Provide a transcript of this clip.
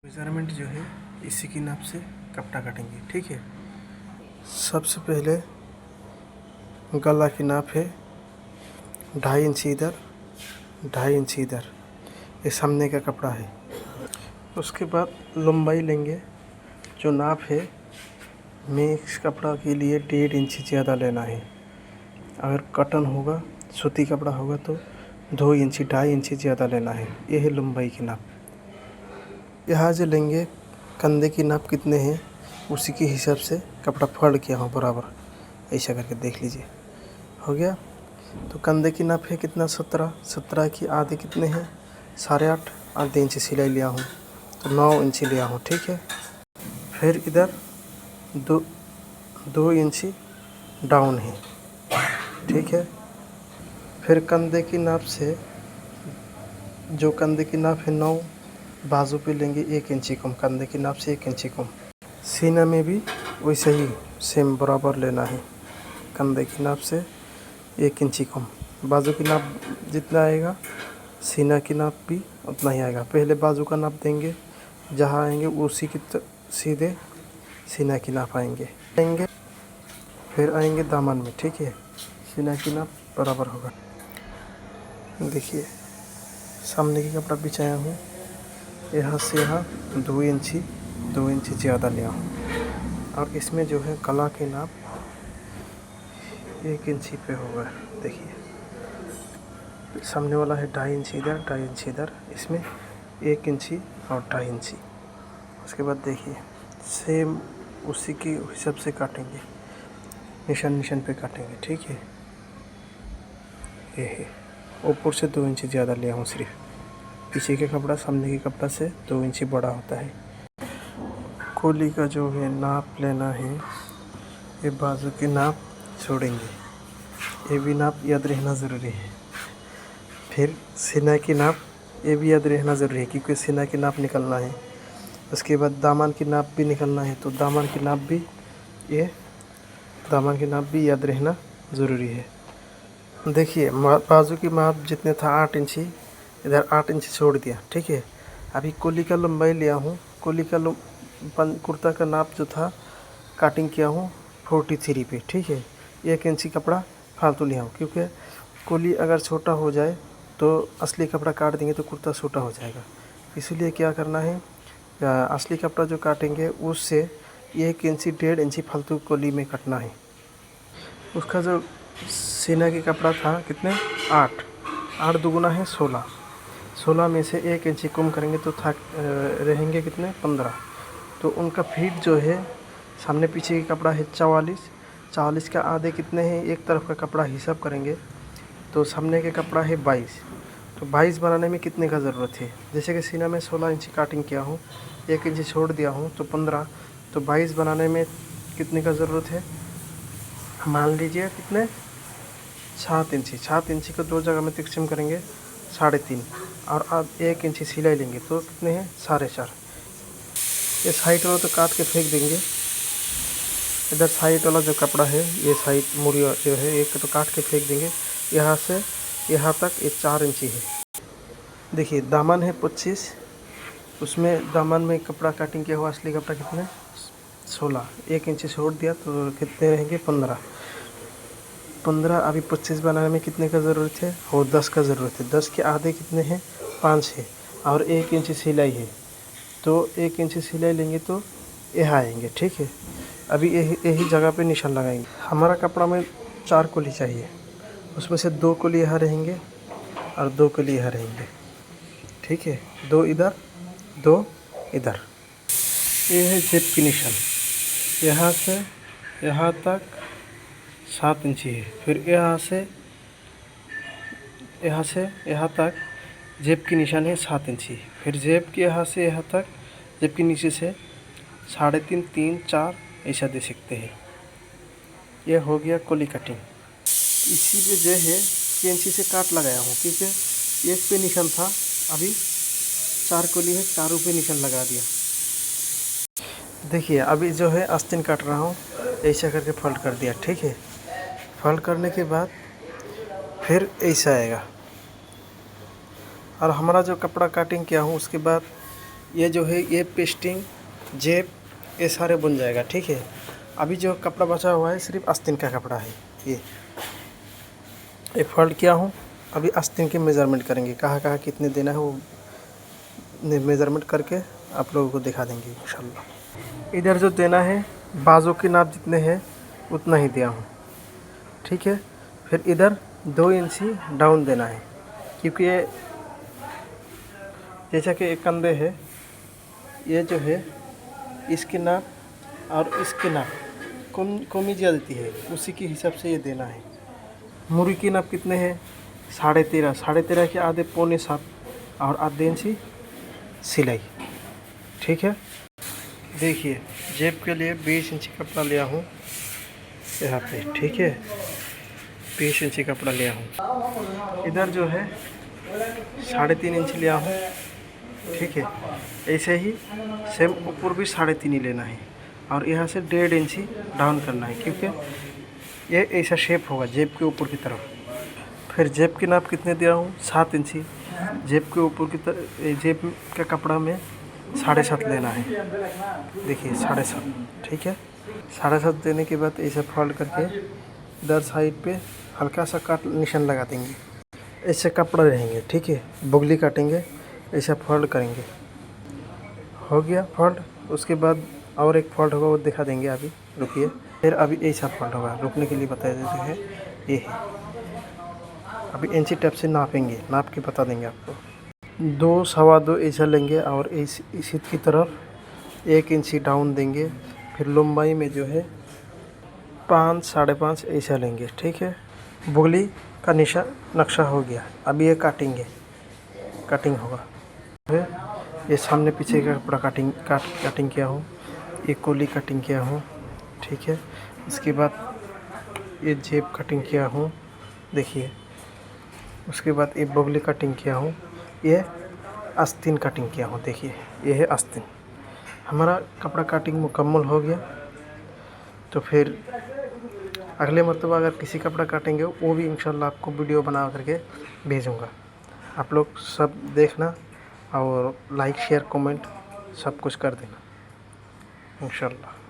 Measurement जो है इसी की नाप से कपड़ा काटेंगे। ठीक है, सबसे पहले गला की नाप है 2.5 इंची इधर, 2.5 इंची इधर, ये सामने का कपड़ा है। उसके बाद लंबाई लेंगे, जो नाप है मिक्स कपड़ा के लिए 1.5 इंची ज़्यादा लेना है। अगर कॉटन होगा, सूती कपड़ा होगा तो 2 इंची 2.5 इंची ज़्यादा लेना है। ये है लंबाई की नाप। यहाँ से लेंगे कंधे की नाप कितने हैं उसी के हिसाब से कपड़ा फोल्ड किया हो बराबर, ऐसा करके देख लीजिए। हो गया। तो कंधे की नाप है कितना 17 की आधे कितने हैं 8.5, आधे इंची सिलाई लिया हूँ तो 9 इंची लिया हूँ। ठीक है, फिर इधर 2 इंची डाउन है। ठीक है, फिर कंधे की नाप से जो कंधे की नाप है 9, बाजू पे लेंगे 1 इंची कम, कंधे की नाप से 1 इंची कम। सीना में भी वैसे ही सेम बराबर लेना है, कंधे की नाप से 1 इंची कम। बाजू की नाप जितना आएगा सीना की नाप भी उतना ही आएगा। पहले बाजू का नाप देंगे, जहाँ आएंगे उसी की सीधे सीना की नाप आएंगे। फिर आएंगे दामन में। ठीक है, सीना की नाप बराबर होगा। देखिए सामने की कपड़ा बिछाया हूँ, यहाँ से यहाँ 2 इंची ज़्यादा लिया हूँ। और इसमें जो है गला की नाप 1 इंची पे होगा। देखिए सामने वाला है 2.5 इंची इधर, 2.5 इंची इधर, इसमें 1 इंची और 2.5 इंची। उसके बाद देखिए सेम उसी के हिसाब से काटेंगे, निशान पे काटेंगे। ठीक है, ये है ऊपर से 2 इंची ज़्यादा लिया हूँ सिर्फ। पीछे के कपड़ा सामने के कपड़ा से 2 इंची बड़ा होता है। खोली का जो है नाप लेना है, ये बाजू की नाप छोड़ेंगे, ये भी नाप याद रहना ज़रूरी है। फिर सीना की नाप ये भी याद रहना ज़रूरी है क्योंकि सीना की नाप निकलना है। उसके बाद दामन की नाप भी निकलना है, तो दामन की नाप भी याद रहना ज़रूरी है। देखिए बाजू की माप जितने था 8 इंची, इधर 8 इंची छोड़ दिया। ठीक है, अभी कोली का लंबाई लिया हूँ, कोली का कुर्ता का नाप जो था कटिंग किया हूँ 43 पे। ठीक है, 1 इंची कपड़ा फालतू लिया हूँ क्योंकि कोली अगर छोटा हो जाए तो असली कपड़ा काट देंगे तो कुर्ता छोटा हो जाएगा। इसीलिए क्या करना है, असली कपड़ा जो काटेंगे उससे 1 इंची 1.5 इंची फालतू कोली में कटना है। उसका जो सीना की कपड़ा था कितने 8 दुगुना है 16 में से 1 इंची कम करेंगे तो रहेंगे कितने 15। तो उनका फीट जो है सामने पीछे का कपड़ा है 44 का आधे कितने हैं, एक तरफ का कपड़ा हिसाब करेंगे तो सामने के कपड़ा है 22। तो 22 बनाने में कितने का ज़रूरत है, जैसे कि सीना में 16 इंची काटिंग किया हूँ, 1 इंची छोड़ दिया हूँ तो 15। तो 22 बनाने में कितने का ज़रूरत है, मान लीजिए कितने 7 इंची। 7 इंची को 2 जगह में तकसीम करेंगे 3.5, और अब 1 इंची सिलाई लेंगे तो कितने हैं 4.5। ये साइड वाला तो काट के फेंक देंगे, इधर साइड वाला जो कपड़ा है ये साइड मुड़ी जो है एक तो काट के फेंक देंगे। यहाँ से यहाँ तक ये 4 इंची है। देखिए दामन है 25, उसमें दामन में कपड़ा कटिंग किया हुआ असली कपड़ा कितने 16, 1 इंची छोड़ दिया तो कितने रहेंगे 15। अभी 25 बनाने में कितने का ज़रूरत है, और 10 का ज़रूरत है। 10 के आधे कितने हैं 5 है, और 1 इंची सिलाई है तो 1 इंची सिलाई लेंगे तो यहाँ आएंगे। ठीक है, अभी यही जगह पे निशान लगाएंगे। हमारा कपड़ा में 4 कोली चाहिए, उसमें से 2 कोली यहाँ रहेंगे और 2 कोली यहाँ रहेंगे। ठीक है, 2 इधर 2 इधर। ये है जेब की निशान, यहाँ से यहाँ तक 7 इंची है। फिर यहाँ से यहाँ तक जेब की निशान है 7 इंची। फिर जेब के यहाँ से यहाँ तक जेब के नीचे से 3.5 3 4 ऐसा दे सकते हैं। यह हो गया कोली कटिंग। इसी पे जो है कैंची से काट लगाया हूँ क्योंकि एक पे निशान था, अभी 4 कोली है, चारों पे निशान लगा दिया। देखिए अभी जो है आस्तीन काट रहा हूँ, ऐसा करके फोल्ड कर दिया। ठीक है, फोल्ड करने के बाद फिर ऐसा आएगा। और हमारा जो कपड़ा कटिंग किया हूँ उसके बाद ये जो है ये पेस्टिंग जेब ये सारे बन जाएगा, ठीक है। अभी जो कपड़ा बचा हुआ है सिर्फ आस्तीन का कपड़ा है। ये फोल्ड किया हूँ। अभी आस्तीन की मेज़रमेंट करेंगे, कहाँ कहाँ कितने देना है वो मेज़रमेंट करके आप लोगों को दिखा देंगे इंशाल्लाह। इधर जो देना है बाजू की नाप जितने हैं उतना ही दिया हूँ, ठीक है। फिर इधर 2 इंची डाउन देना है, क्योंकि ये जैसा कि एक कंधे है, ये जो है इसकी नाप और इसकी नाप कमी ज़्यादा है, उसी के हिसाब से ये देना है। मुर्गी की नाप कितने हैं 13.5, 13.5 के आधे 6.25 और आधे इंची सिलाई, ठीक है। देखिए जेब के लिए 20 इंची कपड़ा लिया हूँ यहाँ पे, ठीक है। 20 इंची कपड़ा लिया हूँ। इधर जो है 3.5 इंच लिया हूँ, ठीक है। ऐसे ही सेम ऊपर भी 3.5 ही लेना है और यहाँ से 1.5 इंची डाउन करना है, क्योंकि ये ऐसा शेप होगा जेब के ऊपर की तरफ। फिर जेब की नाप कितने दिया हूँ 7 इंची। जेब के ऊपर की तरफ जेब के कपड़ा में 7.5 लेना है, देखिए 7.5, ठीक है। 7.5 देने के बाद ऐसे फोल्ड करके इधर साइड पे हल्का सा काट निशान लगा देंगे। ऐसे कपड़ा रहेंगे, ठीक है। बुगली काटेंगे, ऐसा फोल्ड करेंगे। हो गया फोल्ड। उसके बाद और एक फोल्ड होगा वो दिखा देंगे, अभी रुकिए। फिर अभी ऐसा फोल्ड होगा, रुकने के लिए बता देते हैं। ये है, अभी इंची टेप से नापेंगे, नाप के बता देंगे आपको। 2 सवा 2 ऐसा लेंगे और इसी की तरफ 1 इंची डाउन देंगे। फिर लंबाई में जो है 5 5.5 ऐसा लेंगे, ठीक है। बुगली का नक्शा हो गया। अभी ये कटिंग होगा। फिर ये सामने पीछे का कपड़ा कटिंग किया हूँ, ये कोली कटिंग किया हूँ, ठीक है। उसके बाद ये जेब कटिंग किया हूँ, देखिए। उसके बाद ये बुगली कटिंग किया हूँ, ये आस्तीन कटिंग किया हूँ, देखिए ये है आस्तीन। हमारा कपड़ा कटिंग मुकम्मल हो गया। तो फिर अगले मरतबा अगर किसी कपड़ा काटेंगे वो भी इंशाल्लाह आपको वीडियो बना करके भेजूँगा। आप लोग सब देखना और लाइक शेयर कमेंट सब कुछ कर देना इंशाल्लाह।